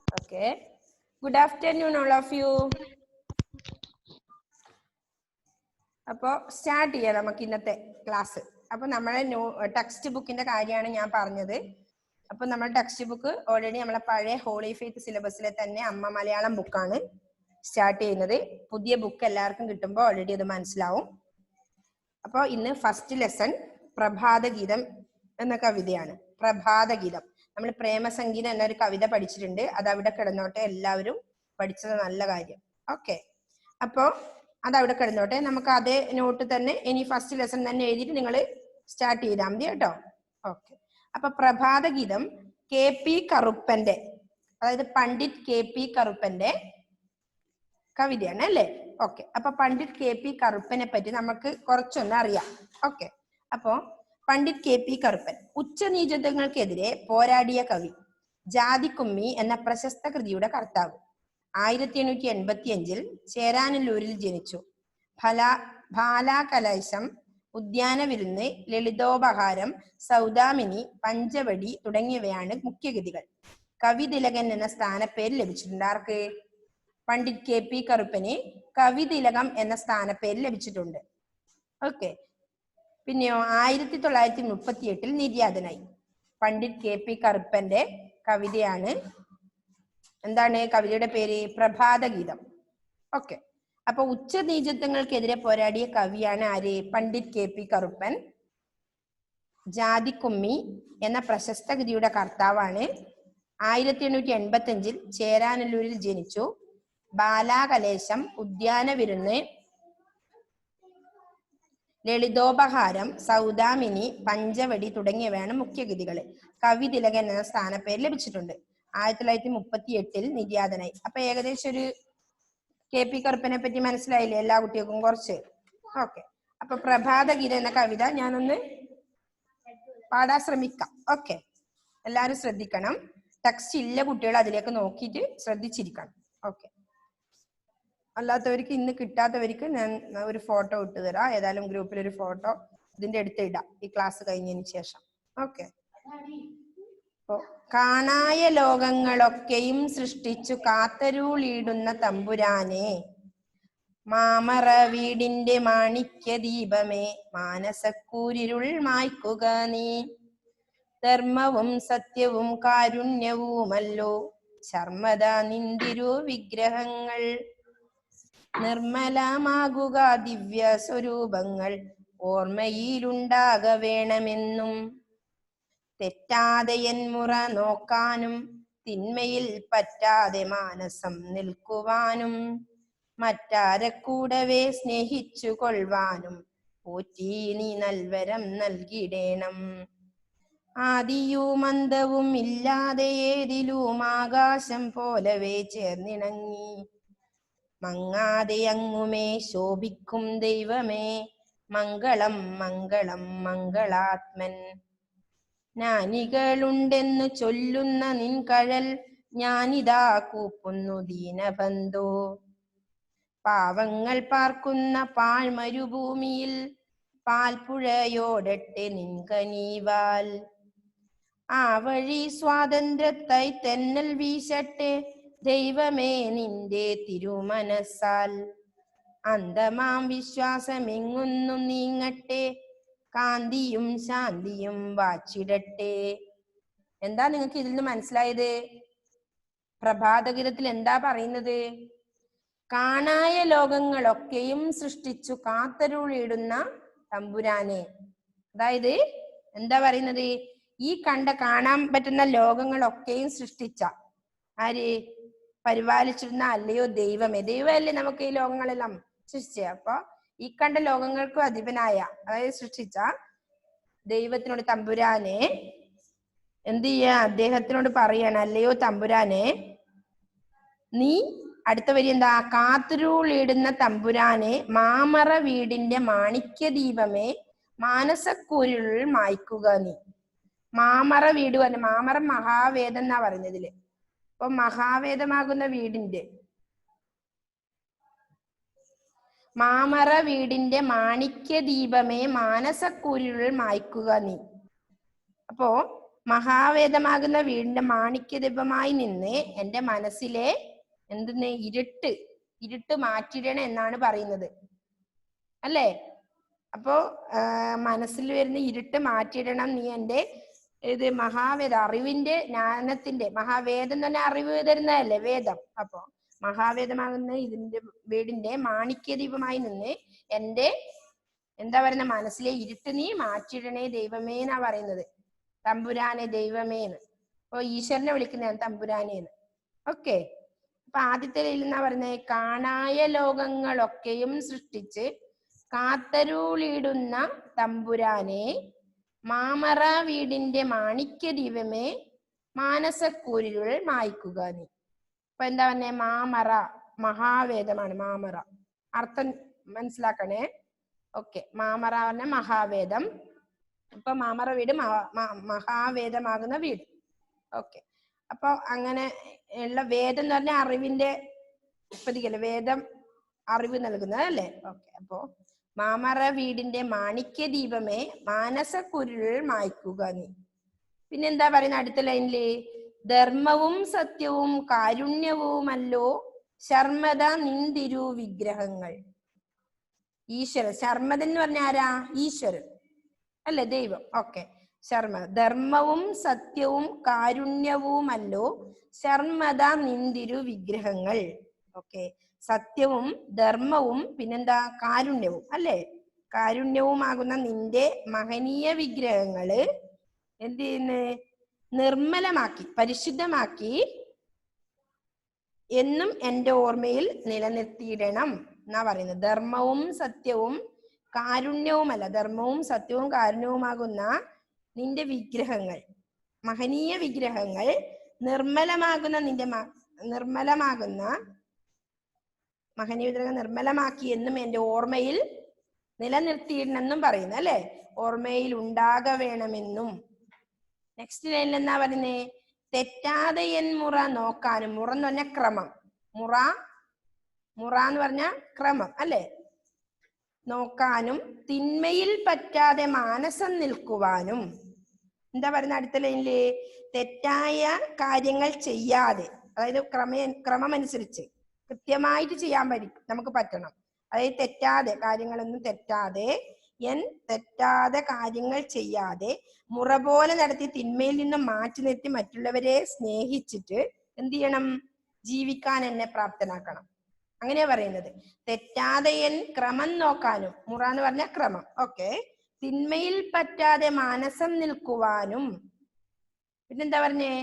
Okay. Good afternoon, all of you. അപ്പോൾ start ചെയ്യാം നമുക്ക് ഇന്നത്തെ ക്ലാസ്. അപ്പൊ നമ്മളെ ടെക്സ്റ്റ് ബുക്കിന്റെ കാര്യമാണ് ഞാൻ പറഞ്ഞത്. അപ്പൊ നമ്മുടെ ടെക്സ്റ്റ് ബുക്ക് ഓൾറെഡി നമ്മളെ പഴയ ഹോളി ഫെയ്ത്ത് സിലബസിലെ തന്നെ അമ്മ മലയാളം ബുക്കാണ് സ്റ്റാർട്ട് ചെയ്യുന്നത്. പുതിയ ബുക്ക് എല്ലാവർക്കും കിട്ടുമ്പോൾ ഓൾറെഡി അത് മനസ്സിലാവും. അപ്പോൾ ഇന്ന് ഫസ്റ്റ് ലെസൺ പ്രഭാതഗീതം എന്ന കവിതയാണ്. പ്രഭാതഗീതം നമ്മൾ പ്രേമസംഗീതം എന്നൊരു കവിത പഠിച്ചിട്ടുണ്ട്. അത് അവിടെ കിടന്നോട്ടെ, എല്ലാവരും പഠിച്ചത് നല്ല കാര്യം. ഓക്കെ, അപ്പോൾ അതവിടെ കിടന്നോട്ടെ. നമുക്ക് അതേ നോട്ട് തന്നെ ഇനി ഫസ്റ്റ് ലെസൺ തന്നെ എഴുതിയിട്ട് നിങ്ങൾ സ്റ്റാർട്ട് ചെയ്താൽ മതി കേട്ടോ. ഓക്കെ, അപ്പൊ പ്രഭാതഗീതം KP കറുപ്പന്റെ, അതായത് പണ്ഡിറ്റ് KP കറുപ്പന്റെ കവിതയാണ് അല്ലേ? ഓക്കെ, അപ്പൊ പണ്ഡിറ്റ് KP കറുപ്പനെ പറ്റി നമുക്ക് കുറച്ചൊന്ന് അറിയാം. ഓക്കെ, അപ്പോ പണ്ഡിറ്റ് KP കറുപ്പൻ ഉച്ചനീചത്വങ്ങൾക്കെതിരെ പോരാടിയ കവി, ജാതിക്കുമ്മി എന്ന പ്രശസ്ത കൃതിയുടെ കർത്താവ്. 1885 ചേരാനല്ലൂരിൽ ജനിച്ചു. ബാലാകലേശം, ഉദ്യാനവിരുന്ന്, ലളിതോപഹാരം, സൗദാമിനി, പഞ്ചവടി തുടങ്ങിയവയാണ് മുഖ്യകൃതികൾ. കവിതിലകൻ എന്ന സ്ഥാനപ്പേര് ലഭിച്ചിട്ടുണ്ട്. ആർക്ക്? പണ്ഡിറ്റ് KP കറുപ്പന് കവിതിലകം എന്ന സ്ഥാനപ്പേര് ലഭിച്ചിട്ടുണ്ട്. ഓക്കെ, പിന്നെയോ 1938 നിര്യാതനായി. പണ്ഡിറ്റ് KP കറുപ്പന്റെ കവിതയാണ്, എന്താണ് കവിതയുടെ പേര്? പ്രഭാതഗീതം. ഓക്കെ, അപ്പൊ ഉച്ചനീചത്വങ്ങൾക്കെതിരെ പോരാടിയ കവിയാണ് ആര്? പണ്ഡിറ്റ് KP കറുപ്പൻ. ജാതിക്കുമ്മി എന്ന പ്രശസ്ത കൃതിയുടെ കർത്താവാണ്. 1885 ചേരാനല്ലൂരിൽ ജനിച്ചു. ബാലാകലേശം, ഉദ്യാനവിരുന്ന്, ലളിതോപഹാരം, സൗദാമിനി, പഞ്ചവടി തുടങ്ങിയവയാണ് മുഖ്യകൃതികൾ. കവിതിലകൻ എന്ന സ്ഥാനപ്പേര് ലഭിച്ചിട്ടുണ്ട്. 1938 നിര്യാതനായി. അപ്പൊ ഏകദേശം ഒരു KP കറുപ്പനെ പറ്റി മനസ്സിലായില്ലേ എല്ലാ കുട്ടികൾക്കും കുറച്ച്? ഓക്കെ, അപ്പൊ പ്രഭാതഗീതം എന്ന കവിത ഞാനൊന്ന് പാടാൻ ശ്രമിക്കാം. ഓക്കെ, എല്ലാവരും ശ്രദ്ധിക്കണം. ടെക്സ്റ്റ് ഇല്ല കുട്ടികൾ അതിലേക്ക് നോക്കിയിട്ട് ശ്രദ്ധിച്ചിരിക്കണം. ഓക്കെ, അല്ലാത്തവർക്ക്, ഇന്ന് കിട്ടാത്തവർക്ക് ഞാൻ ഒരു ഫോട്ടോ ഇട്ട് തരാം. ഏതായാലും ഗ്രൂപ്പിൽ ഒരു ഫോട്ടോ ഇതിന്റെ അടുത്ത് ഇടാം ഈ ക്ലാസ് കഴിഞ്ഞതിന് ശേഷം. ഓക്കെ, കാണായ ലോകങ്ങളൊക്കെയും സൃഷ്ടിച്ചു കാത്തരുളിയിടുന്ന തമ്പുരാനെ, മാമറ വീടിന്റെ മാണിക്യ ദീപമേ, മാനസക്കൂരിരുൾ മായ്ക്കുക നീ. ധർമ്മവും സത്യവും കാരുണ്യവുമല്ലോ ശർമ്മദ നിന്തിരു വിഗ്രഹങ്ങൾ. നിർമ്മലമാകുക ദിവ്യ സ്വരൂപങ്ങൾ ഓർമ്മയിലുണ്ടാക വേണമെന്നും. തെറ്റാതെ എന്മുറ നോക്കാനും തിന്മയിൽ പറ്റാതെ മാനസം നിൽക്കുവാനും, മറ്റാരെ കൂടവേ സ്നേഹിച്ചു കൊള്ളുവാനും പോറ്റി നീ നൽവരം നൽകിടേണം. ആദിയും അന്തവും ഇല്ലാതെ ഏതിലും ആകാശം പോലവേ ചേർന്നിണങ്ങി, മങ്ങാതെ അങ്ങുമേ ശോഭിക്കും ദൈവമേ, മംഗളം മംഗളം മംഗളാത്മൻ. ജ്ഞാനികളുണ്ടെന്നു ചൊല്ലുന്ന നിൻ കഴൽ ഞാനിതാ കൂപ്പുന്നു ദീനബന്ധോ. പാവങ്ങൾ പാർക്കുന്ന പാഴ്മരുഭൂമിയിൽ പാൽപ്പുഴയോടട്ടെ നിൻ കനീവാൽ. ആ വഴി സ്വാതന്ത്ര്യത്തായി തെന്നൽ വീശട്ടെ ദൈവമേ നിന്റെ തിരുമനസ്സാൽ. അന്തമാം വിശ്വാസമെങ്ങുന്നു നീങ്ങട്ടെ, കാന്തിയും ശാന്തിയും വാച്ചിടട്ടെ. എന്താ നിങ്ങൾക്ക് ഇതിൽ നിന്ന് മനസ്സിലായത്? പ്രഭാതഗീതത്തിൽ എന്താ പറയുന്നത്? കാണായ ലോകങ്ങളൊക്കെയും സൃഷ്ടിച്ചു കാത്തരുളിയിടുന്ന തമ്പുരാനെ. അതായത് എന്താ പറയുന്നത്? ഈ കാണാൻ പറ്റുന്ന ലോകങ്ങളൊക്കെയും സൃഷ്ടിച്ച ആര്? പരിപാലിച്ചിരുന്ന അല്ലയോ ദൈവമേ. ദൈവമല്ലേ നമുക്ക് ഈ ലോകങ്ങളെല്ലാം സൃഷ്ടിച്ച. അപ്പൊ ഈ കണ്ട ലോകങ്ങൾക്കും അധിപനായ, അതായത് സൃഷ്ടിച്ച ദൈവത്തിനോട്, തമ്പുരാനെ എന്ത് ചെയ്യാ? അദ്ദേഹത്തിനോട് പറയാണ്, അല്ലയോ തമ്പുരാനെ നീ, അടുത്ത വരി എന്താ? കാത്തരുളിയിടുന്ന തമ്പുരാനെ, മാമറ വീടിന്റെ മാണിക്യ ദീപമേ, മാനസക്കൂരിരുൾ മായ്ക്കുക നീ. മാമറ വീട് പറഞ്ഞ, മാമറ മഹാവേദം എന്നാ പറയുന്നതില്. അപ്പൊ മഹാവേദമാകുന്ന വീടിന്റെ, മാമറ വീടിന്റെ മാണിക്യ ദീപമേ, മാനസക്കൂരിരുൾ മായ്ക്കുക നീ. അപ്പോ മഹാവേദമാകുന്ന വീടിന്റെ മാണിക്യദീപമായി നിന്ന് എൻ്റെ മനസ്സിലെ എന്തെന്ന് ഇരുട്ട് മാറ്റിടണം എന്നാണ് പറയുന്നത് അല്ലേ. അപ്പോ മനസ്സിൽ വരുന്ന ഇരുട്ട് മാറ്റിയിടണം നീ എൻ്റെ ഇത് മഹാവേദ അറിവിന്റെ ജ്ഞാനത്തിന്റെ മഹാവേദം എന്ന് പറഞ്ഞാൽ അറിവ് തരുന്നതല്ലേ വേദം. അപ്പോ മഹാവേദമാകുന്ന ഇതിന്റെ വീടിന്റെ മാണിക്യദീപമായി നിന്ന് എൻ്റെ എന്താ പറയുന്ന മനസ്സിലെ ഇരുട്ട് നീ മാറ്റിയിടണേ ദൈവമേ എന്നാ പറയുന്നത്. തമ്പുരാനെ ദൈവമേന്ന്. അപ്പൊ ഈശ്വരനെ വിളിക്കുന്നതാണ് തമ്പുരാനേന്ന്. ഓക്കെ. അപ്പൊ ആദ്യത്തെ എന്നാ പറയുന്നത്, കാണായ ലോകങ്ങളൊക്കെയും സൃഷ്ടിച്ച് കാത്തരുളിടുന്ന തമ്പുരാനെ മാമറ വീടിന്റെ മാണിക്യദീപമേ മാനസക്കൂരിരുൾ മായ്ക്കുക നീ. അപ്പൊ എന്താ പറഞ്ഞേ, മാമറ മഹാവേദമാണ്. മാമറ അർത്ഥം മനസ്സിലാക്കണേ. ഓക്കെ. മാമറ പറഞ്ഞ മഹാവേദം. അപ്പൊ മാമറ വീട് മഹാവേദമാകുന്ന വീട്. ഓക്കെ. അപ്പൊ അങ്ങനെ ഉള്ള വേദം എന്ന് പറഞ്ഞാൽ അറിവിന്റെ പ്രതികല്ലേ, വേദം അറിവ് നൽകുന്നത് അല്ലേ. ഓക്കെ. അപ്പോ മാമറ വീടിന്റെ മാണിക്യദീപമേ മാനസക്കുരുൾ മായ്ക്കുക നീ. പിന്നെന്താ പറയുന്ന അടുത്ത ലൈനില്, ധർമ്മവും സത്യവും കാരുണ്യവുമല്ലോ ശർമ്മത നിന്തിരു വിഗ്രഹങ്ങൾ. ഈശ്വരൻ, ശർമ്മതൻ എന്ന് പറഞ്ഞ ആരാ, ഈശ്വരൻ അല്ലെ, ദൈവം. ഓക്കെ. ശർമ്മ, ധർമ്മവും സത്യവും കാരുണ്യവുമല്ലോ ശർമ്മത നിന്തിരു വിഗ്രഹങ്ങൾ. ഓക്കെ. സത്യവും ധർമ്മവും പിന്നെന്താ കാരുണ്യവും അല്ലെ, കാരുണ്യവുമാകുന്ന നിന്റെ മഹനീയ വിഗ്രഹങ്ങള് എന്ത് ചെയ്യുന്നു, നിർമ്മലമാക്കി പരിശുദ്ധമാക്കി എന്നും എൻ്റെ ഓർമ്മയിൽ നിലനിർത്തിയിടണം എന്നാ പറയുന്നത്. ധർമ്മവും സത്യവും കാരുണ്യവുമല്ല, ധർമ്മവും സത്യവും കാരുണ്യവുമാകുന്ന നിന്റെ വിഗ്രഹങ്ങൾ, മഹനീയ വിഗ്രഹങ്ങൾ നിർമ്മലമാകുന്ന മഹനീയ വിഗ്രഹങ്ങൾ നിർമ്മലമാക്കി എന്നും എൻ്റെ ഓർമ്മയിൽ നിലനിർത്തിയിടണമെന്നും പറയുന്നു അല്ലെ. ഓർമ്മയിൽ ഉണ്ടാക വേണമെന്നും. നെക്സ്റ്റ് ലൈനിൽ എന്നാ പറയുന്നേ, തെറ്റാതെ എൻ മുറ നോക്കാനും. മുറ എന്ന് പറഞ്ഞ ക്രമം, മുറ എന്ന് പറഞ്ഞ ക്രമം അല്ലെ, നോക്കാനും തിന്മയിൽ പറ്റാതെ മാനസം നിൽക്കുവാനും. എന്താ പറയുന്ന അടുത്ത ലൈനില്, തെറ്റായ കാര്യങ്ങൾ ചെയ്യാതെ, അതായത് ക്രമമനുസരിച്ച് കൃത്യമായിട്ട് ചെയ്യാൻ നമുക്ക് പറ്റണം. അതായത് തെറ്റാതെ കാര്യങ്ങളൊന്നും തെറ്റാതെ കാര്യങ്ങൾ ചെയ്യാതെ മുറ പോലെ നടത്തി തിന്മയിൽ നിന്നും മാറ്റി നിർത്തി മറ്റുള്ളവരെ സ്നേഹിച്ചിട്ട് എന്ത് ചെയ്യണം, ജീവിക്കാൻ എന്നെ പ്രാപ്തനാക്കണം. അങ്ങനെയാ പറയുന്നത്. തെറ്റാതെ ക്രമം നോക്കാനും, മുറ എന്ന് പറഞ്ഞ ക്രമം. ഓക്കെ. തിന്മയിൽ പറ്റാതെ മാനസം നിൽക്കുവാനും. പിന്നെന്താ പറഞ്ഞേ,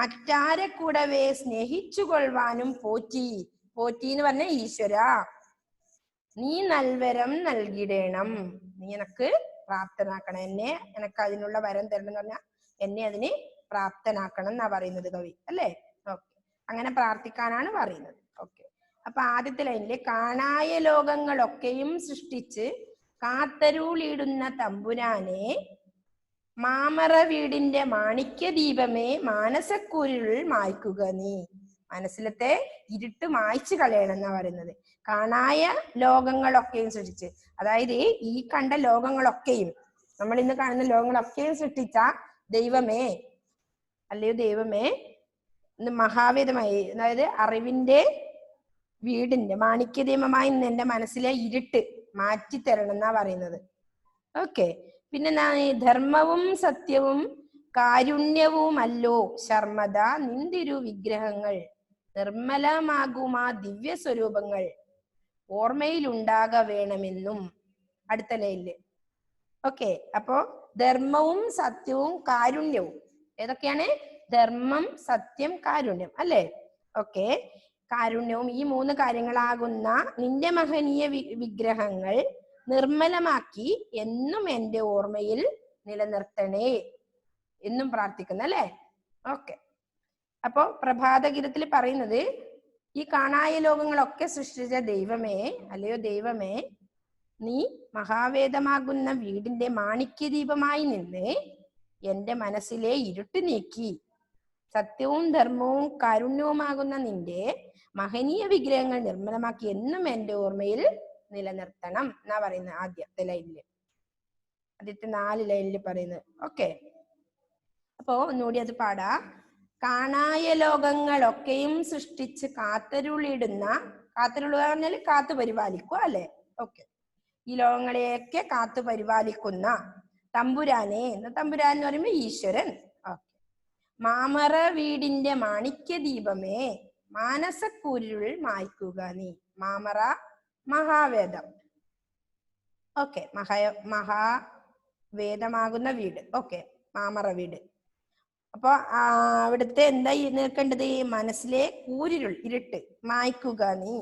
മറ്റാരെ കൂടവേ സ്നേഹിച്ചുകൊള്ളുവാനും പോറ്റി എന്ന് പറഞ്ഞ ഈശ്വര നീ നൽവരം നൽകിടേണം. നീ എനക്ക് പ്രാപ്തനാക്കണം, എനക്ക് അതിനുള്ള വരം തരണം എന്ന് പറഞ്ഞാൽ എന്നെ അതിന് പ്രാപ്തനാക്കണം എന്നാ പറയുന്നത് കവി അല്ലേ. ഓക്കെ. അങ്ങനെ പ്രാർത്ഥിക്കാനാണ് പറയുന്നത്. ഓക്കെ. അപ്പൊ ആദ്യത്തെ ലൈനില്, കാണായ ലോകങ്ങളൊക്കെയും സൃഷ്ടിച്ച് കാത്തരുളിടുന്ന തമ്പുരാനെ മാമറ വീടിന്റെ മാണിക്യദീപമേ മാനസക്കൂരിരുൾ മായ്ക്കുക നീ. മനസ്സിലത്തെ ഇരുട്ട് മായ്ച്ചു കളയണം എന്നാ പറയുന്നത്. കാണായ ലോകങ്ങളൊക്കെയും സൃഷ്ടിച്ച്, അതായത് ഈ കണ്ട ലോകങ്ങളൊക്കെയും, നമ്മൾ ഇന്ന് കാണുന്ന ലോകങ്ങളൊക്കെയും സൃഷ്ടിച്ച ദൈവമേ, അല്ലയോ ദൈവമേ, മഹാവേദമായി, അതായത് അറിവിന്റെ വീടിന്റെ മാണിക്യദീപമായി എന്റെ മനസ്സിലെ ഇരുട്ട് മാറ്റിത്തരണം എന്നാ പറയുന്നത്. ഓക്കെ. പിന്നെ ധർമ്മവും സത്യവും കാരുണ്യവുമല്ലോ ശർമ്മത നിന്തിരു വിഗ്രഹങ്ങൾ നിർമ്മലമാകുമാ ദിവ്യ സ്വരൂപങ്ങൾ ഓർമ്മയിൽ ഉണ്ടാക വേണമെന്നും. അടുത്ത ലൈനില്. ഓക്കെ. അപ്പോ ധർമ്മവും സത്യവും കാരുണ്യവും ഏതൊക്കെയാണ്, ധർമ്മം സത്യം കാരുണ്യം അല്ലേ. ഓക്കെ. കാരുണ്യവും ഈ 3 കാര്യങ്ങളാകുന്ന നിന്റെ മഹനീയ വിഗ്രഹങ്ങൾ നിർമ്മലമാക്കി എന്നും എൻ്റെ ഓർമ്മയിൽ നിലനിർത്തണേ എന്നും പ്രാർത്ഥിക്കുന്ന അല്ലേ. ഓക്കെ. അപ്പോ പ്രഭാതഗീതത്തിൽ പറയുന്നത്, ഈ കാണായ ലോകങ്ങളൊക്കെ സൃഷ്ടിച്ച ദൈവമേ, അല്ലയോ ദൈവമേ, നീ മഹാവേദമാകുന്ന വീടിന്റെ മാണിക്യദീപമായി നിന്ന് എൻ്റെ മനസ്സിലെ ഇരുട്ട് നീക്കി സത്യവും ധർമ്മവും കാരുണ്യവുമാകുന്ന നിന്റെ മഹനീയ വിഗ്രഹങ്ങൾ നിർമ്മലമാക്കി എന്നും എൻ്റെ ഓർമ്മയിൽ നിലനിർത്തണം എന്നാ പറയുന്നത് ആദ്യത്തെ ലൈനില്, ആദ്യത്തെ 4 ലൈനിൽ പറയുന്നത്. ഓക്കെ. അപ്പോ ഒന്നുകൂടി അത് പാടാ. കാണായ ലോകങ്ങളൊക്കെയും സൃഷ്ടിച്ച് കാത്തരുളിടുന്ന, കാത്തരുളുക പറഞ്ഞാൽ കാത്തു പരിപാലിക്കുക അല്ലെ? ഓക്കെ. ഈ ലോകങ്ങളെയൊക്കെ കാത്തു പരിപാലിക്കുന്ന തമ്പുരാനെ, തമ്പുരാൻ എന്ന് പറയുമ്പോ ഈശ്വരൻ. ഓക്കെ. മാമറ വീടിന്റെ മാണിക്യ ദീപമേ മാനസക്കൂരുൾ മായ്ക്കുക നീ. മാമറ മഹാവേദം. ഓക്കെ. മഹാവേദമാകുന്ന വീട്. ഓക്കെ. മാമറ വീട്. അപ്പൊ അവിടുത്തെ എന്താ നിൽക്കേണ്ടത്? മനസ്സിലെ കൂരിരുൾ, ഇരുട്ട് മായ്ക്കുക നീ.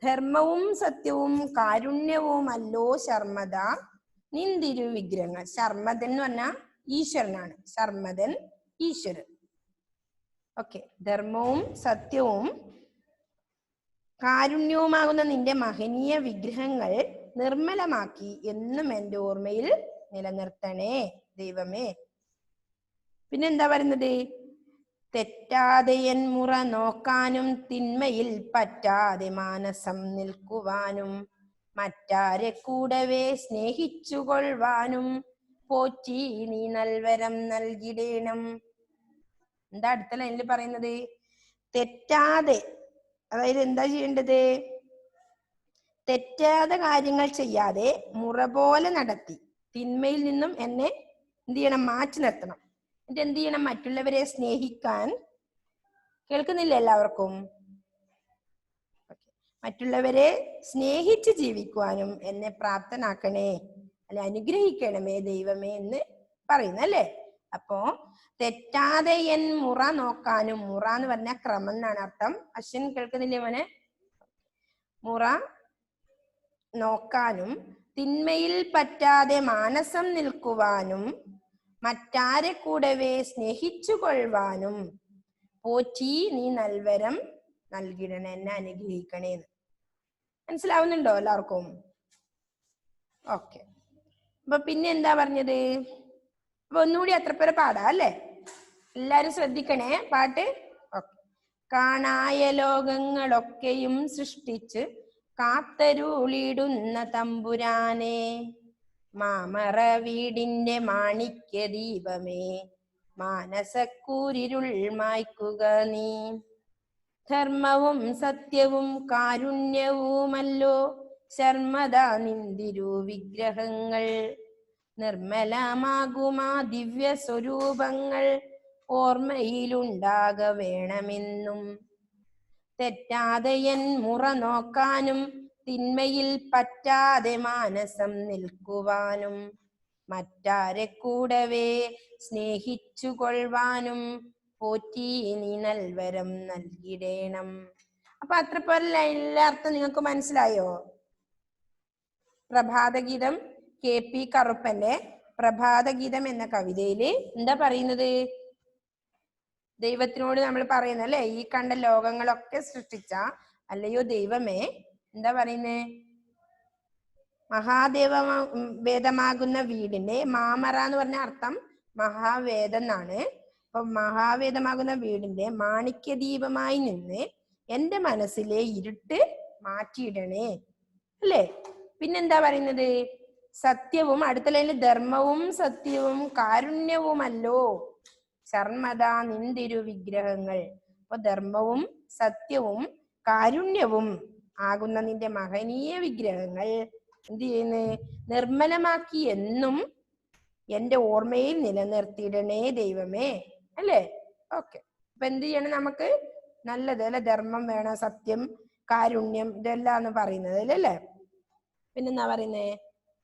ധർമ്മവും സത്യവും കാരുണ്യവും അല്ലോ ശർമ്മദ നിന്തിരു വിഗ്രഹങ്ങൾ. ശർമ്മദൻ എന്ന് പറഞ്ഞാൽ ഈശ്വരനാണ്. ശർമ്മദൻ ഈശ്വരൻ. ഓക്കെ. ധർമ്മവും സത്യവും കാരുണ്യവുമാകുന്ന നിന്റെ മഹനീയ വിഗ്രഹങ്ങൾ നിർമ്മലമാക്കി എന്നും എൻ്റെ ഓർമ്മയിൽ നിലനിർത്തണേ ദൈവമേ. പിന്നെന്താ പറയുന്നത്? തെറ്റാതെ എൻ മുറ നോക്കാനും തിന്മയിൽ പറ്റാതെ മാനസം നിൽക്കുവാനും മറ്റാരെ കൂടവേ സ്നേഹിച്ചുകൊള്ളുവാനും പോറ്റി നീ നൽവരം നൽകിടേണം. എന്താ അടുത്ത ലൈനിൽ പറയുന്നത്? തെറ്റാതെ, അതായത് എന്താ ചെയ്യേണ്ടത്? തെറ്റാതെ കാര്യങ്ങൾ ചെയ്യാതെ മുറ പോലെ നടത്തി തിന്മയിൽ നിന്നും എന്നെ എന്ത് ചെയ്യണം? മാറ്റി നിർത്തണം. എന്നിട്ട് എന്ത് ചെയ്യണം? മറ്റുള്ളവരെ സ്നേഹിക്കാൻ. കേൾക്കുന്നില്ല എല്ലാവർക്കും? മറ്റുള്ളവരെ സ്നേഹിച്ച് ജീവിക്കുവാനും എന്നെ പ്രാപ്തനാക്കണേ, അല്ലെ അനുഗ്രഹിക്കണമേ ദൈവമേ എന്ന് പറയുന്നല്ലേ. അപ്പോ തെറ്റാതെ എൻ മുറ നോക്കാനും, മുറ എന്ന് പറഞ്ഞ ക്രമം എന്നാണ് അർത്ഥം. അശ്വൻ കേൾക്കുന്നില്ലേ മോനെ? മുറ നോക്കാനും തിന്മയിൽ പറ്റാതെ മാനസം നിൽക്കുവാനും മറ്റാരെ കൂടവേ സ്നേഹിച്ചുകൊള്ളുവാനും പോറ്റി നീ നൽവരം നൽകിടണേ, എന്നെ അനുഗ്രഹിക്കണേന്ന്. മനസ്സിലാവുന്നുണ്ടോ എല്ലാവർക്കും? ഓക്കെ. അപ്പൊ പിന്നെ എന്താ പറഞ്ഞത്? അപ്പൊ ഒന്നുകൂടി അത്ര പേരെ പാടാ അല്ലേ? എല്ലാരും ശ്രദ്ധിക്കണേ പാട്ട്. ഓക്കെ. കാണായ ലോകങ്ങളൊക്കെയും സൃഷ്ടിച്ച് കാത്തരുളിടുന്ന തമ്പുരാനെ മാമറ വീടിന്റെ മാണിക്യ ദീപമേ മാനസക്കൂരിരുൾ മായ്ക്കുക നീ. ധർമ്മവും സത്യവും കാരുണ്യവുമല്ലോ ശർമ്മദ നിന്തിരു വിഗ്രഹങ്ങൾ. നിർമ്മലമാകുമാ ദിവ്യ സ്വരൂപങ്ങൾ ഓർമ്മയിലുണ്ടാക വേണമെന്നും. തെറ്റാതെ എൻ മുറ നോക്കാനും തിന്മയിൽ പറ്റാതെ മാനസം നിൽക്കുവാനും മറ്റാരെ കൂടവേ സ്നേഹിച്ചുകൊള്ളുവാനും പോറ്റി നീ നൽവരം നൽകിടേണം. അപ്പൊ അത്ര പോലെ എല്ലാ അർത്ഥം നിങ്ങൾക്ക് മനസ്സിലായോ? പ്രഭാതഗീതം, KP കറുപ്പന്റെ പ്രഭാതഗീതം എന്ന കവിതയില് എന്താ പറയുന്നത്? ദൈവത്തിനോട് നമ്മൾ പറയുന്ന അല്ലെ, ഈ കണ്ട ലോകങ്ങളൊക്കെ സൃഷ്ടിച്ച അല്ലയോ ദൈവമേ, എന്താ പറയുന്നേ? വേദമാകുന്ന വീടിന്റെ, മാമറ എന്ന് പറഞ്ഞ അർത്ഥം മഹാവേദം എന്നാണ്. അപ്പൊ മഹാവേദമാകുന്ന വീടിന്റെ മാണിക്യദീപമായി നിന്ന് എന്റെ മനസ്സിലെ ഇരുട്ട് മാറ്റിയിടണേ അല്ലേ. പിന്നെന്താ പറയുന്നത്? സത്യവും, അടുത്ത ലൈനിൽ ധർമ്മവും സത്യവും കാരുണ്യവുമല്ലോ ശർമ്മദ നിന്തിരു വിഗ്രഹങ്ങൾ. അപ്പൊ ധർമ്മവും സത്യവും കാരുണ്യവും ആകുന്ന നിന്റെ മഹനീയ വിഗ്രഹങ്ങൾ എന്ത് ചെയ്യുന്നു? നിർമ്മലമാക്കി എന്നും എന്റെ ഓർമ്മയിൽ നിലനിർത്തിയിടണേ ദൈവമേ അല്ലേ. ഓക്കെ. അപ്പൊ എന്ത് ചെയ്യണം? നമുക്ക് നല്ലത് അല്ലെ, ധർമ്മം വേണം, സത്യം, കാരുണ്യം, ഇതെല്ലാം പറയുന്നത് അല്ലേ. പിന്നെന്താ പറയുന്നേ?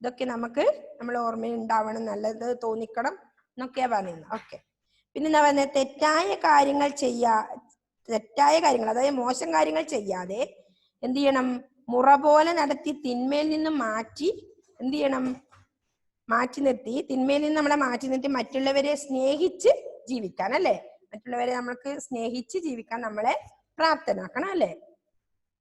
ഇതൊക്കെ നമുക്ക് നമ്മളെ ഓർമ്മയിൽ ഉണ്ടാവണം, നല്ലത് തോന്നിക്കണം എന്നൊക്കെയാ പറയുന്നത്. ഓക്കെ. പിന്നെന്താ പറയുന്നത്? തെറ്റായ കാര്യങ്ങൾ അതായത് മോശം കാര്യങ്ങൾ ചെയ്യാതെ എന്ത് ചെയ്യണം? മുറ പോലെ നടത്തി തിന്മയിൽ നിന്നും മാറ്റി എന്ത് ചെയ്യണം? മാറ്റി നിർത്തി, തിന്മയിൽ നിന്ന് നമ്മളെ മാറ്റി നിർത്തി മറ്റുള്ളവരെ സ്നേഹിച്ച് ജീവിക്കാൻ അല്ലെ. മറ്റുള്ളവരെ നമ്മൾക്ക് സ്നേഹിച്ച് ജീവിക്കാൻ നമ്മളെ പ്രാപ്തനാക്കണം അല്ലെ.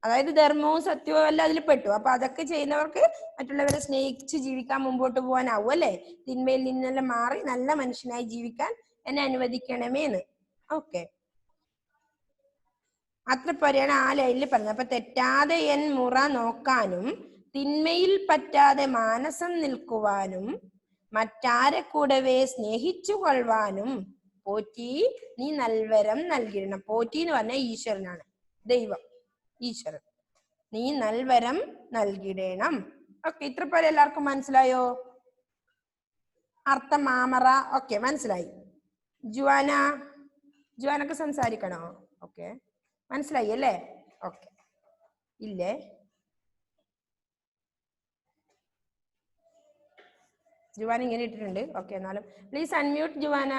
അതായത് ധർമ്മവും സത്യവും എല്ലാം അതിൽ പെട്ടു. അപ്പൊ അതൊക്കെ ചെയ്യുന്നവർക്ക് മറ്റുള്ളവരെ സ്നേഹിച്ച് ജീവിക്കാൻ മുമ്പോട്ട് പോകാനാവും അല്ലെ. തിന്മയിൽ നിന്നെല്ലാം മാറി നല്ല മനുഷ്യനായി ജീവിക്കാൻ എന്നെ അനുവദിക്കണമേന്ന്. ഓക്കെ. അത്ര പോലെയാണ് ആ ലൈനിൽ പറഞ്ഞത്. അപ്പൊ തെറ്റാതെ എൻ മുറ നോക്കാനും തിന്മയിൽ പറ്റാതെ മാനസം നിൽക്കുവാനും മറ്റാരെ കൂടവേ സ്നേഹിച്ചു കൊള്ളുവാനും പോറ്റി നീ നൽവരം നൽകിടണം. പോറ്റി എന്ന് പറഞ്ഞാൽ ഈശ്വരനാണ്, ദൈവം, ഈശ്വരൻ. നീ നൽവരം നൽകിടണം. ഓക്കെ, ഇത്ര പോലെ എല്ലാവർക്കും മനസ്സിലായോ? അർത്ഥം മാമറ ഓക്കെ മനസ്സിലായി. ജുവാനക്ക് സംസാരിക്കണോ? ഓക്കെ, മനസ്സിലായി അല്ലേ? ഓക്കെ, ഇല്ലേ? ജുവാന ഇങ്ങനെ ഇട്ടിട്ടുണ്ട്. ഓക്കെ, എന്നാലും പ്ലീസ് അൺമ്യൂട്ട് ജുവാന.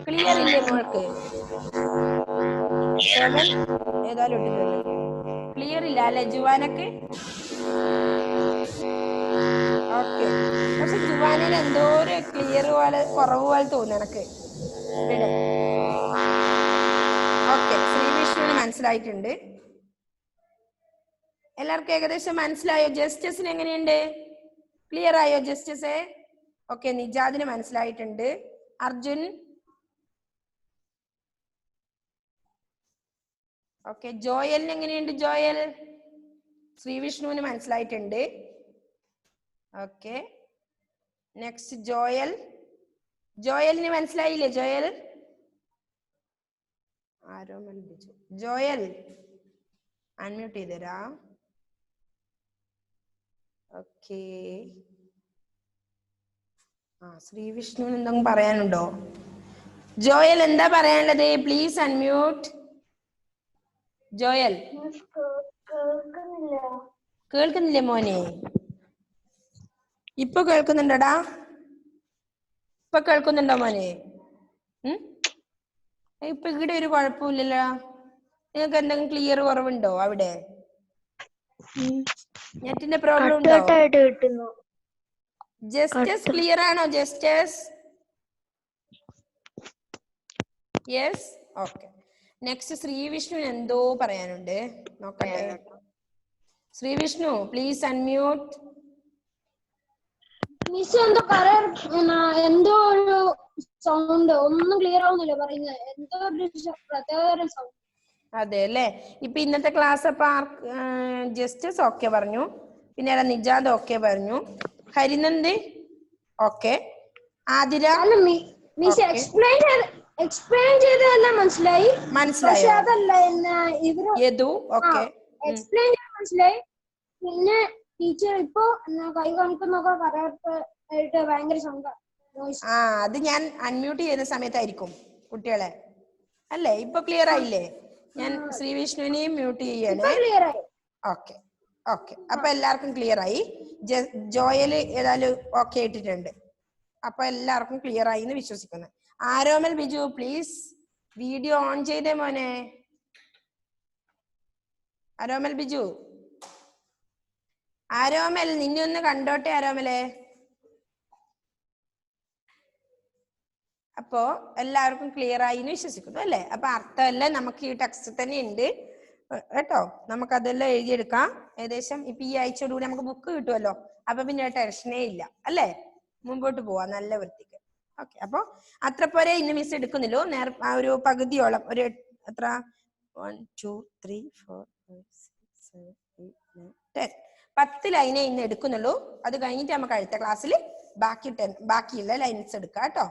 ക്ലിയർ ഇല്ലേ മോൾക്ക്? ഏതായാലും ഇട്ടിട്ടുണ്ട്. ക്ലിയർ ഇല്ല അല്ലെ ജുവാനക്ക്? ഓക്കെ, പക്ഷെ ജുവാനയിൽ എന്തോ ഒരു ക്ലിയർ പോലെ കുറവ് പോലെ തോന്നുന്നു എനക്ക്. ഓക്കെ, ശ്രീവിഷ്ണുവിന് മനസ്സിലായിട്ടുണ്ട്. എല്ലാവർക്കും ഏകദേശം മനസ്സിലായോ? ജസ്റ്റിസിന് എങ്ങനെയുണ്ട്? ക്ലിയർ ആയോ ജസ്റ്റിസ്? ഓക്കെ, നിജാദിന് മനസ്സിലായിട്ടുണ്ട്. അർജുൻ ഓക്കെ, ജോയലിന് എങ്ങനെയുണ്ട്? ജോയൽ, ശ്രീവിഷ്ണുവിന് മനസ്സിലായിട്ടുണ്ട്. ഓക്കെ, നെക്സ്റ്റ് ജോയലിന് മനസ്സിലായില്ലേ? ആരോ വിളിച്ചു. ജോയൽ അൺമ്യൂട്ട് ചെയ്തരാ. ഓക്കെ, ശ്രീവിഷ്ണുവിന് എന്തെങ്കിലും പറയാനുണ്ടോ? ജോയൽ എന്താ പറയാനുള്ളത്? Please unmute. ജോയൽ കേൾക്കുന്നില്ലേ മോനെ? ഇപ്പൊ കേൾക്കുന്നുണ്ടടാ? ഇപ്പൊ കേൾക്കുന്നുണ്ടോ മോനെ? ഇപ്പൊ ഇവിടെ ഒരു കുഴപ്പമില്ലല്ലോ. നിങ്ങൾക്ക് എന്തെങ്കിലും ക്ലിയർ കുറവുണ്ടോ അവിടെ? നെറ്റിന്റെ പ്രോബ്ലം ഉണ്ടോ? ജസ്റ്റസ് ക്ലിയർ ആണോ? Justus yes. Okay, next Sreevishnu എന്തോ പറയാനുണ്ട്, നോക്കട്ടെ. Sreevishnu please unmute. എന്തോ ഒരു സൗണ്ട് ഒന്നും ക്ലിയർ ആവുന്നില്ല പറയുന്നത്. എന്തോ ഒരു പ്രത്യേക സൗണ്ട്. അതെ അല്ലേ? ഇപ്പൊ ഇന്നത്തെ ക്ലാസ് അപ്പൊ ജസ്റ്റസ് ഓക്കെ പറഞ്ഞു, പിന്നെ നിജാദ് ഓക്കെ പറഞ്ഞു, ഹരിനന്ദ് ഓക്കെ, ആതിര എക്സ്പ്ലെയിൻ ചെയ്തതെല്ലാം മനസ്സിലായി. പക്ഷെ അതല്ല യദു ഓക്കെ എക്സ്പ്ലെയിൻ ചെയ്ത് മനസ്സിലായി. പിന്നെ ടീച്ചർ ഇപ്പൊ കൈ കാണിക്കുന്നൊക്കെ കറക്റ്റ് ആയിട്ട് ഭയങ്കര സൗണ്ട്. അത് ഞാൻ അൺമ്യൂട്ട് ചെയ്യുന്ന സമയത്തായിരിക്കും കുട്ടികളെ, അല്ലേ? ഇപ്പൊ ക്ലിയർ ആയില്ലേ? ഞാൻ ശ്രീവിഷ്ണുവിനെയും മ്യൂട്ട് ചെയ്യണേ. ഓക്കെ ഓക്കെ, അപ്പൊ എല്ലാവർക്കും ക്ലിയർ ആയി. ജോയല് ഏതായാലും ഓക്കെ ഇട്ടിട്ടുണ്ട്. അപ്പൊ എല്ലാവർക്കും ക്ലിയർ ആയി എന്ന് വിശ്വസിക്കുന്നു. ആരോമൽ ബിജു പ്ലീസ് വീഡിയോ ഓൺ ചെയ്തേ മോനെ. ആരോമൽ ബിജു, ആരോമൽ നിന്നെ ഒന്ന് കണ്ടോട്ടെ ആരോമലെ. അപ്പോ എല്ലാവർക്കും ക്ലിയർ ആയി എന്ന് വിശ്വസിക്കുന്നു അല്ലേ? അപ്പൊ അർത്ഥമെല്ലാം നമുക്ക് ഈ ടെക്സ്റ്റ് തന്നെ ഉണ്ട് കേട്ടോ. നമുക്ക് അതെല്ലാം എഴുതിയെടുക്കാം. ഏകദേശം ഇപ്പൊ ഈ ആഴ്ചയോടുകൂടി നമുക്ക് ബുക്ക് കിട്ടുമല്ലോ. അപ്പൊ പിന്നെ ടെൻഷനേ ഇല്ല അല്ലേ? മുമ്പോട്ട് പോവാ നല്ല വൃത്തിക്ക്. ഓക്കെ, അപ്പൊ അത്ര പോരെ ഇന്ന് മിസ് എടുക്കുന്നില്ലോ. ഒരു പകുതിയോളം, ഒരു എത്ര 1 2 3 4 5 6 7 8 9 10 10 ലൈനേ ഇന്ന് എടുക്കുന്നുള്ളൂ. അത് കഴിഞ്ഞിട്ട് നമുക്ക് അടുത്ത ക്ലാസ്സിൽ ബാക്കിയുള്ള ലൈൻസ് എടുക്കാം കേട്ടോ.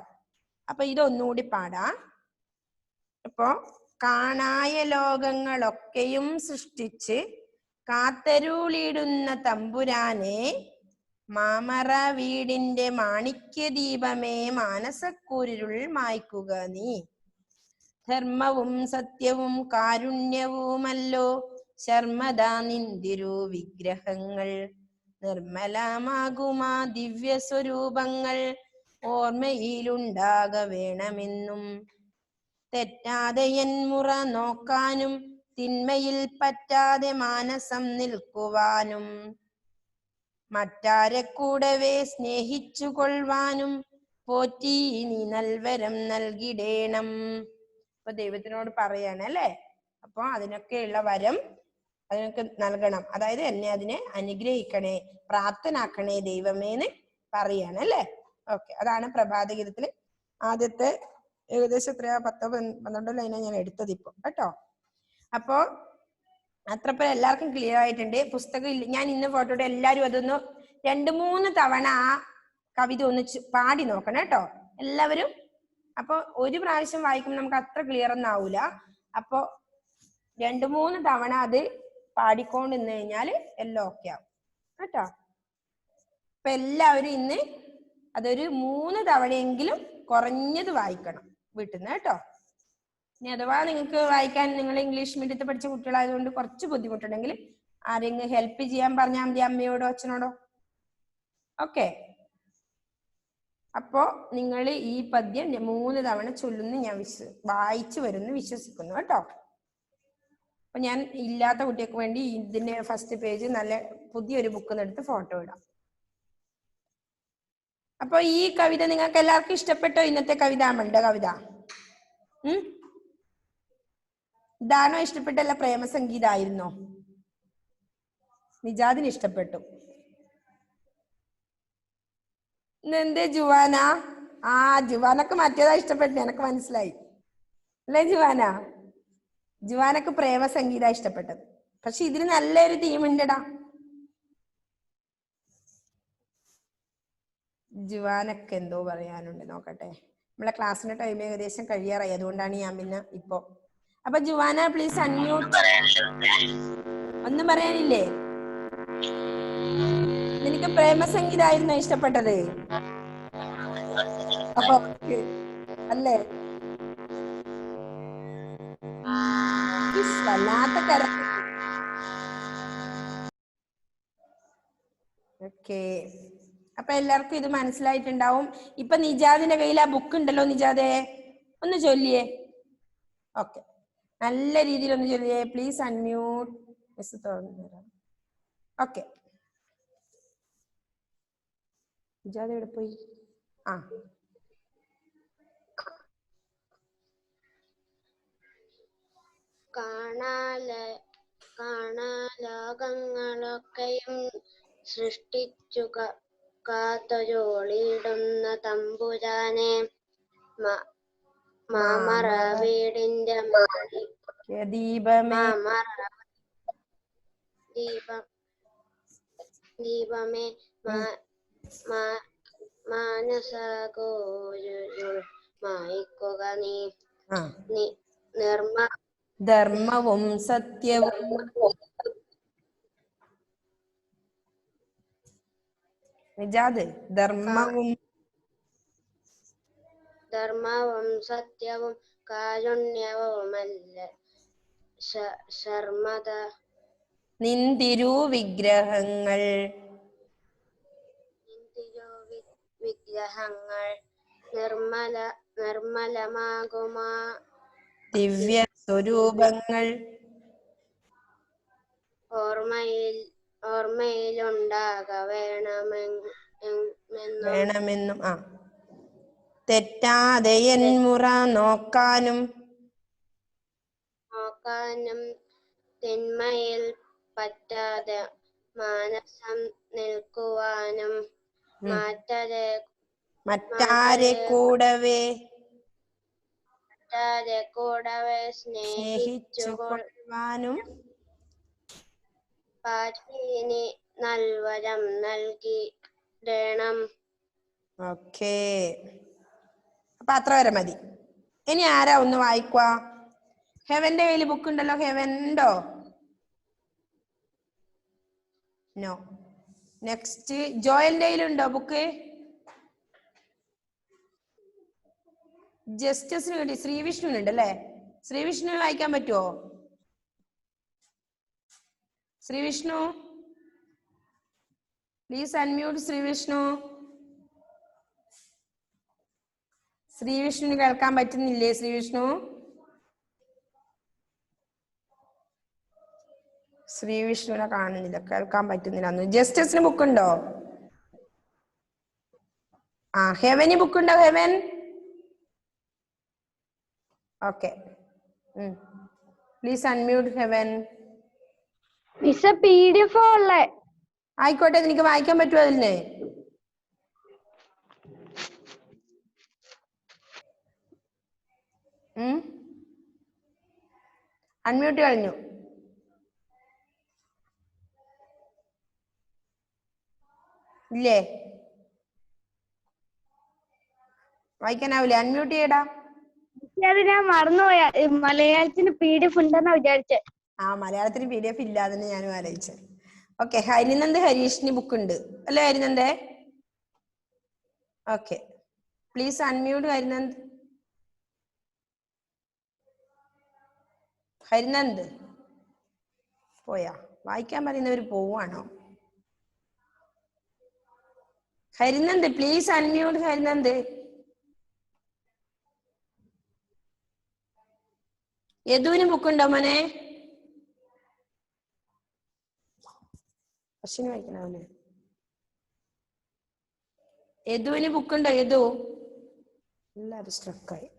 അപ്പൊ ഇതൊന്നുകൂടി പാടാം. അപ്പൊ കാണായ ലോകങ്ങളൊക്കെയും സൃഷ്ടിച്ച് കാത്തരുളിടുന്ന തമ്പുരാനെ, മാമറ വീടിന്റെ മാണിക്യ ദീപമേ മാനസക്കൂരിരുൾ മായ്ക്കുക നീ. ധർമ്മവും സത്യവും കാരുണ്യവുമല്ലോ ശർമ്മദാ നിന്തിരു വിഗ്രഹങ്ങൾ. നിർമ്മലമാകുമാ ദിവ്യ സ്വരൂപങ്ങൾ ഓർമ്മയിലുണ്ടാക വേണമെന്നും. തെറ്റാതെ എൻ മുറ നോക്കാനും തിന്മയിൽ പറ്റാതെ മാനസം നിൽക്കുവാനും മറ്റാരെ കൂടവേ സ്നേഹിച്ചു കൊള്ളുവാനും പോറ്റി നീ നൽവരം നൽകിടേണം. അപ്പൊ ദൈവത്തിനോട് പറയാണ് അല്ലേ? അപ്പൊ അതിനൊക്കെയുള്ള വരം അതിനൊക്കെ നൽകണം. അതായത് എന്നെ അതിനെ അനുഗ്രഹിക്കണേ, പ്രാപ്തനാക്കണേ ദൈവമേന്ന് പറയാണ് അല്ലേ? ഓക്കെ, അതാണ് പ്രഭാതഗീതത്തില് ആദ്യത്തെ ഏകദേശം എത്രയാ 10-12 ലൈനാണ് ഞാൻ എടുത്തത് ഇപ്പൊ കേട്ടോ. അപ്പോ അത്രപ്പോ എല്ലാവർക്കും ക്ലിയർ ആയിട്ടുണ്ട്. പുസ്തകം ഇല്ല, ഞാൻ ഇന്ന് ഫോട്ടോയുടെ എല്ലാവരും അതൊന്ന് 2-3 തവണ ആ കവിത ഒന്ന് പാടി നോക്കണം കേട്ടോ. എല്ലാവരും അപ്പൊ ഒരു പ്രാവശ്യം വായിക്കുമ്പോൾ നമുക്ക് അത്ര ക്ലിയർ ഒന്നും ആവൂല. അപ്പൊ 2-3 തവണ അത് പാടിക്കൊണ്ട് നിന്ന് കഴിഞ്ഞാൽ എല്ലാം ഓക്കെ ആവും കേട്ടോ. അപ്പൊ എല്ലാവരും ഇന്ന് അതൊരു 3 തവണയെങ്കിലും കുറഞ്ഞത് വായിക്കണം വീട്ടിൽ നിന്ന് കേട്ടോ. ഇനി അഥവാ നിങ്ങൾക്ക് വായിക്കാൻ നിങ്ങൾ ഇംഗ്ലീഷ് മീഡിയത്തിൽ പഠിച്ച കുട്ടികളായതുകൊണ്ട് കുറച്ച് ബുദ്ധിമുട്ടുണ്ടെങ്കിൽ ആരെങ്കിലും ഹെൽപ്പ് ചെയ്യാൻ പറഞ്ഞാൽ മതി, അമ്മയോടോ അച്ഛനോടോ. ഓക്കെ. അപ്പോ നിങ്ങൾ ഈ പദ്യം 3 തവണ ചൊല്ലുന്നു ഞാൻ വായിച്ചു വരുന്നു വിശ്വസിക്കുന്നു കേട്ടോ. അപ്പൊ ഞാൻ ഇല്ലാത്ത കുട്ടികൾക്ക് വേണ്ടി ഇതിന്റെ ഫസ്റ്റ് പേജ് നല്ല പുതിയൊരു ബുക്ക് എടുത്ത് ഫോട്ടോ ഇടാം. അപ്പൊ ഈ കവിത നിങ്ങൾക്ക് എല്ലാവർക്കും ഇഷ്ടപ്പെട്ടോ? ഇന്നത്തെ കവിത മണ്ട കവിത ഇതാണോ ഇഷ്ടപ്പെട്ടല്ല? പ്രേമസംഗീതമായിരുന്നോ? നിജാദിന് ഇഷ്ടപ്പെട്ടു. എന്തേ ജുവാന? ആ ജുവാനക്ക് മറ്റേതാ ഇഷ്ടപ്പെട്ടു, എനക്ക് മനസ്സിലായി അല്ലേ ജുവാന? ജുവാനക്ക് പ്രേമസംഗീത ഇഷ്ടപ്പെട്ടത്. പക്ഷെ ഇതിന് നല്ലൊരു തീം ഉണ്ടടാ. ജുവാനക്ക് എന്തോ പറയാനുണ്ട്, നോക്കട്ടെ. നമ്മളെ ക്ലാസ്സിന്റെ ടൈം ഏകദേശം കഴിയാറായി, അതുകൊണ്ടാണ് ഞാൻ പിന്നെ ഇപ്പൊ. അപ്പൊ ജുവാന പ്ലീസ് അൺമ്യൂട്ട്. ഒന്നും പറയാനില്ലേ? നിനക്ക് പ്രേമസംഗീതമായിരുന്നോ ഇഷ്ടപ്പെട്ടത്? അപ്പൊ അല്ലേ? വല്ലാത്ത കര. ഓക്കെ. അപ്പൊ എല്ലാവർക്കും ഇത് മനസ്സിലായിട്ടുണ്ടാവും. ഇപ്പൊ നിജാദിന്റെ കയ്യിൽ ആ ബുക്ക് ഉണ്ടല്ലോ, നിജാദേ ഒന്ന് ചൊല്ലിയേ. ഓക്കെ, നല്ല രീതിയിൽ ഒന്ന് ചൊല്ലിയേ. Please unmute. മിസ് തുറന്നു തരാം. ഓക്കെ. നിജാദ് എവിടെ പോയി? ആ ലോകങ്ങളൊക്കെയും സൃഷ്ടിച്ചു കാത്തൊരുളിടുന്ന തമ്പുരാനെ, മാമറ വീടിന്റെ ദീപമേ മാനസഗോരുൾ മായിക്കുക നീ. ധർമ്മവും സത്യവും നിജാദ് ധർമ്മവും സത്യവും കാരുണ്യവുമല്ല ശർമ്മത നിന്തിരു വിഗ്രഹങ്ങൾ നിർമ്മലമാകുമാ ദിവ്യ സ്വരൂപങ്ങൾ ഓർമ്മയിലുണ്ടാക വേണമെന്നും തെറ്റാതെ എൻ മുറ നോക്കാനും തിന്മയിൽ പറ്റാതെ മാനസം നിൽക്കുവാനും മറ്റാരെ കൂടവേ സ്നേഹിച്ചുകൊള്ളുവാനും പാർവീനി നൽവരം നൽകിടണം. ഓക്കേ, അപ്പൊ അത്ര വരെ മതി. ഇനി ആരാ ഒന്ന് വായിക്കുക? ഹെവന്റെ കയ്യിൽ ബുക്ക് ഉണ്ടല്ലോ, ഹെവൻ ഉണ്ടോ? നോ. നെക്സ്റ്റ് ജോയലിന്റെ കയ്യിലുണ്ടോ ബുക്ക്? ജസ്റ്റിസിന് വേണ്ടി ശ്രീവിഷ്ണുവിനുണ്ട് അല്ലേ? ശ്രീവിഷ്ണു വായിക്കാൻ പറ്റുമോ? Sreevishnu please unmute. ശ്രീവിഷ്ണുവിന് കേൾക്കാൻ പറ്റുന്നില്ലേ? ശ്രീവിഷ്ണുവിനെ കാണുന്നില്ല, കേൾക്കാൻ പറ്റുന്നില്ല. ജസ്റ്റിസിന് ബുക്ക് ഉണ്ടോ? ഹെവന് ബുക്ക് ഉണ്ടോ? Heaven okay, please unmute heaven. PDF ഉള്ളേ. ആയിക്കോട്ടെ, നിനക്ക് വായിക്കാൻ പറ്റുമോ അതിന്? അൺമ്യൂട്ട് കഴിഞ്ഞു. ഇല്ലേ? വായിക്കാനാവില്ലേ? അൺമ്യൂട്ട് ചെയ്യടാ. അത് ഞാൻ മറന്നുപോയ മലയാളത്തിന് PDF ഉണ്ടെന്നാ വിചാരിച്ചേ. ആ മലയാളത്തിന് PDF ഇല്ലാതെന്ന് ഞാനും ആലോചിച്ചു. ഓക്കെ, ഹരിനന്ദ ഹരീഷിന് ബുക്ക് ഉണ്ട് അല്ലേ ഹരിനന്ദേ? Okay, please unmute Harinand. Harinand പോയാ? വായിക്കാൻ പറയുന്നവര് പോവാണോ? ഹരിനന്ദ് പ്ലീസ് അൺമ്യൂട്ട് ഹരിനന്ദ്. യദുവിന് ബുക്ക് ഉണ്ടോ മോനെ? അശ്വിന് വായിക്കണേ. യദുവിന് ബുക്ക് ഉണ്ടോ? യദു എല്ലാരും സ്ട്രക്കായി.